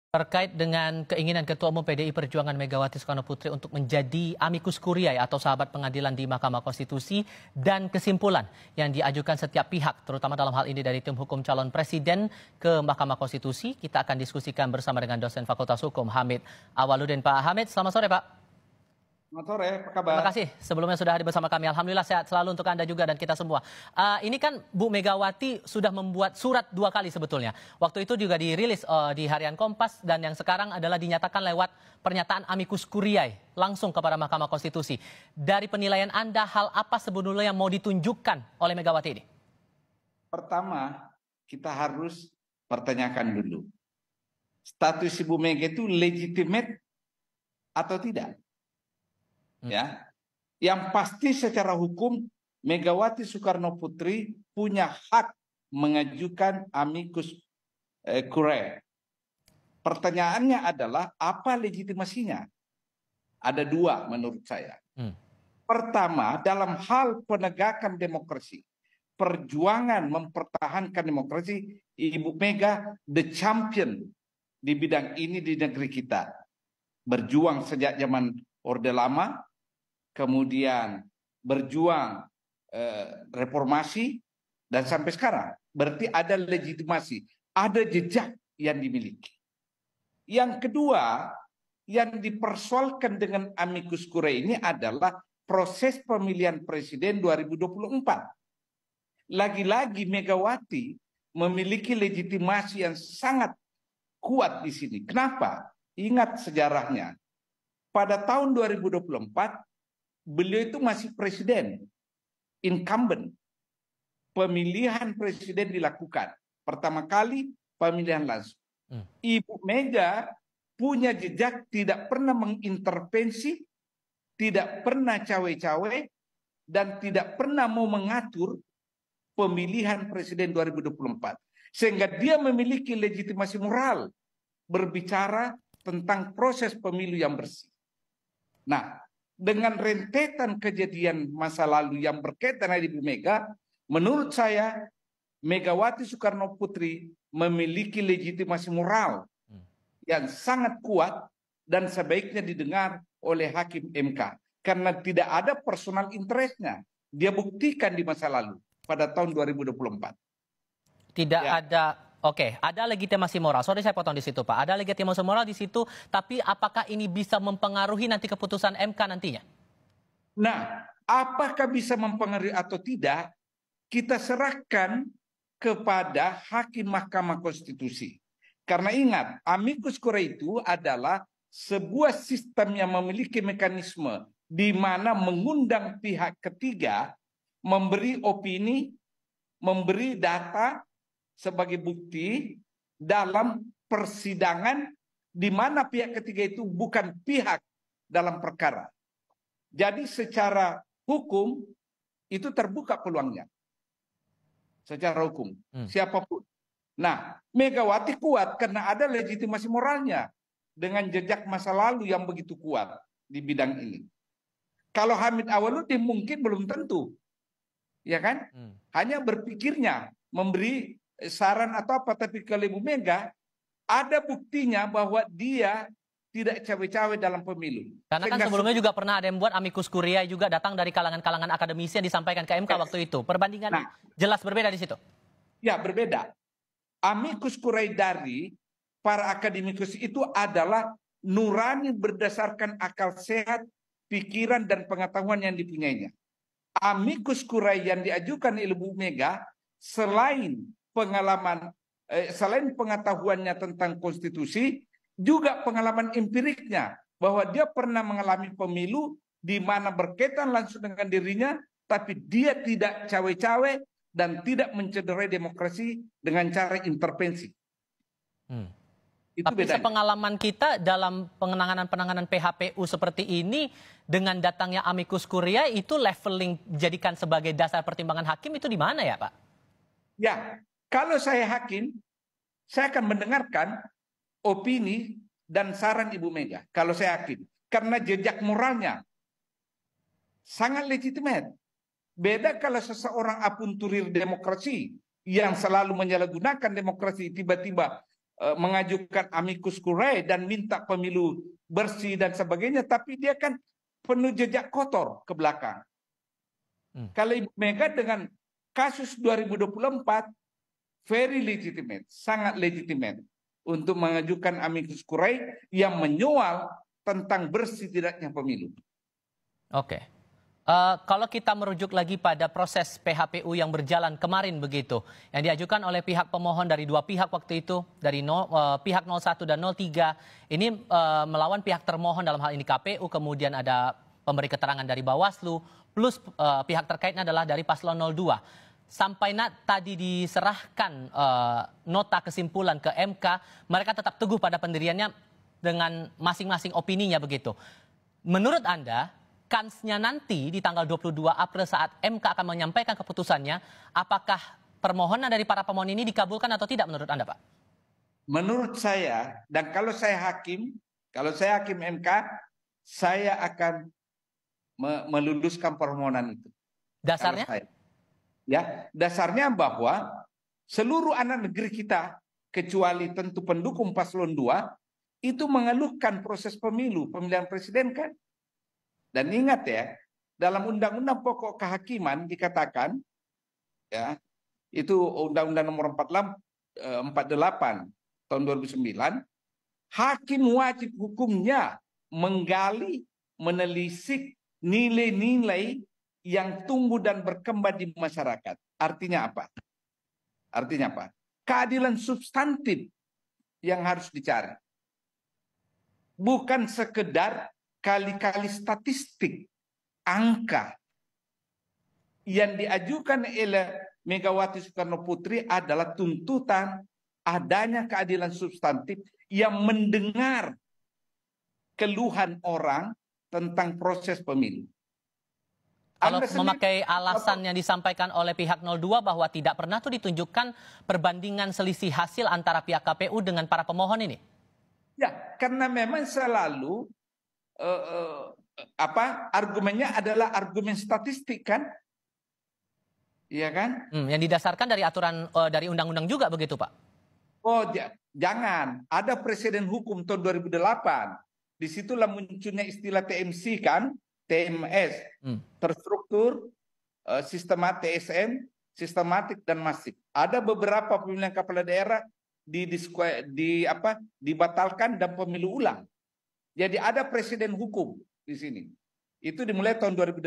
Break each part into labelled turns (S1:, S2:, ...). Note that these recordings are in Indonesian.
S1: Terkait dengan keinginan Ketua Umum PDI Perjuangan Megawati Soekarnoputri untuk menjadi amicus curiae atau sahabat pengadilan di Mahkamah Konstitusi dan kesimpulan yang diajukan setiap pihak, terutama dalam hal ini dari tim hukum calon presiden ke Mahkamah Konstitusi, kita akan diskusikan bersama dengan dosen Fakultas Hukum Hamid Awaludin. Pak Hamid, selamat sore Pak.
S2: Selamat sore, apa kabar?
S1: Terima kasih sebelumnya sudah hadir bersama kami. Alhamdulillah sehat selalu untuk Anda juga dan kita semua. Ini kan Bu Megawati sudah membuat surat 2 kali sebetulnya. Waktu itu juga dirilis di Harian Kompas dan yang sekarang adalah dinyatakan lewat pernyataan amicus curiae langsung kepada Mahkamah Konstitusi. Dari penilaian Anda, hal apa sebetulnya yang mau ditunjukkan oleh Megawati ini?
S2: Pertama, kita harus pertanyakan dulu. Status Ibu Mega itu legitimate atau tidak? Ya, yang pasti secara hukum Megawati Soekarnoputri punya hak mengajukan amicus curiae. Pertanyaannya adalah apa legitimasinya? Ada 2 menurut saya. Pertama, dalam hal penegakan demokrasi, perjuangan mempertahankan demokrasi, Ibu Mega the champion di bidang ini di negeri kita. Berjuang sejak zaman Orde Lama, kemudian berjuang reformasi, dan sampai sekarang. Berarti ada legitimasi, ada jejak yang dimiliki. Yang kedua, yang dipersoalkan dengan amicus curiae ini adalah proses pemilihan presiden 2024. Lagi-lagi Megawati memiliki legitimasi yang sangat kuat di sini. Kenapa? Ingat sejarahnya. Pada tahun 2024, beliau itu masih presiden, incumbent. Pemilihan presiden dilakukan. Pertama kali pemilihan langsung. Ibu Mega punya jejak tidak pernah mengintervensi, tidak pernah cawe-cawe, dan tidak pernah mau mengatur pemilihan presiden 2024. Sehingga dia memiliki legitimasi moral berbicara tentang proses pemilu yang bersih. Nah, dengan rentetan kejadian masa lalu yang berkaitan dengan Ibu Mega, menurut saya Megawati Soekarnoputri memiliki legitimasi moral yang sangat kuat dan sebaiknya didengar oleh Hakim MK. Karena tidak ada personal interestnya. Dia buktikan di masa lalu pada tahun 2024.
S1: Tidak ada. Oke, ada legitimasi moral. Sorry saya potong di situ Pak. Ada legitimasi moral di situ, tapi apakah ini bisa mempengaruhi nanti keputusan MK nantinya?
S2: Nah, apakah bisa mempengaruhi atau tidak, kita serahkan kepada Hakim Mahkamah Konstitusi. Karena ingat, amicus curiae itu adalah sebuah sistem yang memiliki mekanisme di mana mengundang pihak ketiga, memberi opini, memberi data sebagai bukti dalam persidangan di mana pihak ketiga itu bukan pihak dalam perkara. Jadi secara hukum itu terbuka peluangnya. Secara hukum, siapapun. Nah, Megawati kuat karena ada legitimasi moralnya dengan jejak masa lalu yang begitu kuat di bidang ini. Kalau Hamid Awaludin mungkin belum tentu. Ya kan? Hanya berpikirnya memberi saran atau apa, tapi kalau Ibu Mega ada buktinya bahwa dia tidak cawe-cawe dalam pemilu.
S1: Karena kan sebelumnya juga pernah ada yang buat amicus curiae juga datang dari kalangan-kalangan akademisi yang disampaikan ke MK waktu itu. Perbandingan jelas berbeda di situ.
S2: Ya, berbeda. Amicus curiae dari para akademikus itu adalah nurani berdasarkan akal sehat, pikiran dan pengetahuan yang dipunyainya. Amicus curiae yang diajukan oleh Ibu Mega selain pengalaman, selain pengetahuannya tentang konstitusi, juga pengalaman empiriknya bahwa dia pernah mengalami pemilu di mana berkaitan langsung dengan dirinya, tapi dia tidak cawe-cawe dan tidak mencederai demokrasi dengan cara intervensi. Itu
S1: tapi
S2: bedanya.
S1: sepengalaman kita dalam penanganan PHPU seperti ini dengan datangnya amicus curiae itu leveling jadikan sebagai dasar pertimbangan hakim itu di mana ya Pak?
S2: Ya, kalau saya hakim, saya akan mendengarkan opini dan saran Ibu Mega. Kalau saya hakim, karena jejak moralnya sangat legitimate. Beda kalau seseorang apunturir demokrasi yang selalu menyalahgunakan demokrasi tiba-tiba mengajukan amicus curiae dan minta pemilu bersih dan sebagainya, tapi dia kan penuh jejak kotor ke belakang. Kalau Ibu Mega dengan kasus 2024 very legitimate, sangat legitimate untuk mengajukan amicus curiae yang menyoal tentang bersih tidaknya pemilu.
S1: Oke. Kalau kita merujuk lagi pada proses PHPU yang berjalan kemarin begitu, yang diajukan oleh pihak pemohon dari dua pihak waktu itu, dari pihak 01 dan 03, ini melawan pihak termohon dalam hal ini KPU, kemudian ada pemberi keterangan dari Bawaslu, plus pihak terkaitnya adalah dari Paslon 02. Sampai tadi diserahkan nota kesimpulan ke MK, mereka tetap teguh pada pendiriannya dengan masing-masing opininya begitu. Menurut Anda, kansnya nanti di tanggal 22 April saat MK akan menyampaikan keputusannya, apakah permohonan dari para pemohon ini dikabulkan atau tidak menurut Anda, Pak?
S2: Menurut saya, dan kalau saya hakim MK, saya akan meluluskan permohonan itu.
S1: Dasarnya?
S2: Ya, dasarnya bahwa seluruh anak negeri kita, kecuali tentu pendukung Paslon 2, itu mengeluhkan proses pemilihan presiden kan? Dan ingat ya, dalam Undang-Undang Pokok Kehakiman dikatakan, ya, itu Undang-Undang Nomor 48 tahun 2009, hakim wajib hukumnya menggali, menelisik nilai-nilai yang tumbuh dan berkembang di masyarakat. Artinya apa? Artinya apa? Keadilan substantif yang harus dicari. Bukan sekedar kali-kali statistik, angka. Yang diajukan oleh Megawati Soekarno Putri adalah tuntutan adanya keadilan substantif yang mendengar keluhan orang tentang proses pemilu.
S1: Kalau memakai alasan yang disampaikan oleh pihak 02 bahwa tidak pernah tuh ditunjukkan perbandingan selisih hasil antara pihak KPU dengan para pemohon ini.
S2: Ya, karena memang selalu argumennya adalah argumen statistik kan? Iya kan?
S1: Yang didasarkan dari aturan dari undang-undang juga begitu, Pak?
S2: Oh, jangan. Ada presiden hukum tahun 2008. Disitulah munculnya istilah TMC kan? TMS. Terstruktur, TSM, sistematik dan masif. Ada beberapa pemilihan kepala daerah dibatalkan dan pemilu ulang. Jadi ada presiden hukum di sini. Itu dimulai tahun 2008.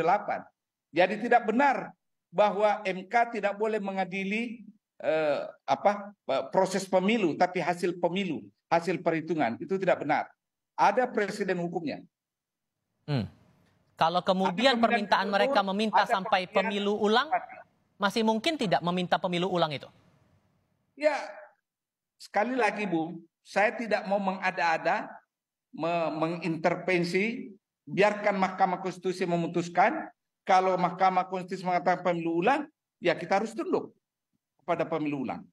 S2: Jadi tidak benar bahwa MK tidak boleh mengadili proses pemilu, tapi hasil pemilu, hasil perhitungan. Itu tidak benar. Ada presiden hukumnya.
S1: Kalau kemudian permintaan mereka meminta sampai pemilu ulang, masih mungkin tidak meminta pemilu ulang itu?
S2: Ya, sekali lagi Bu, saya tidak mau mengada-ada, mengintervensi, biarkan Mahkamah Konstitusi memutuskan. Kalau Mahkamah Konstitusi mengatakan pemilu ulang, ya kita harus tunduk kepada pemilu ulang.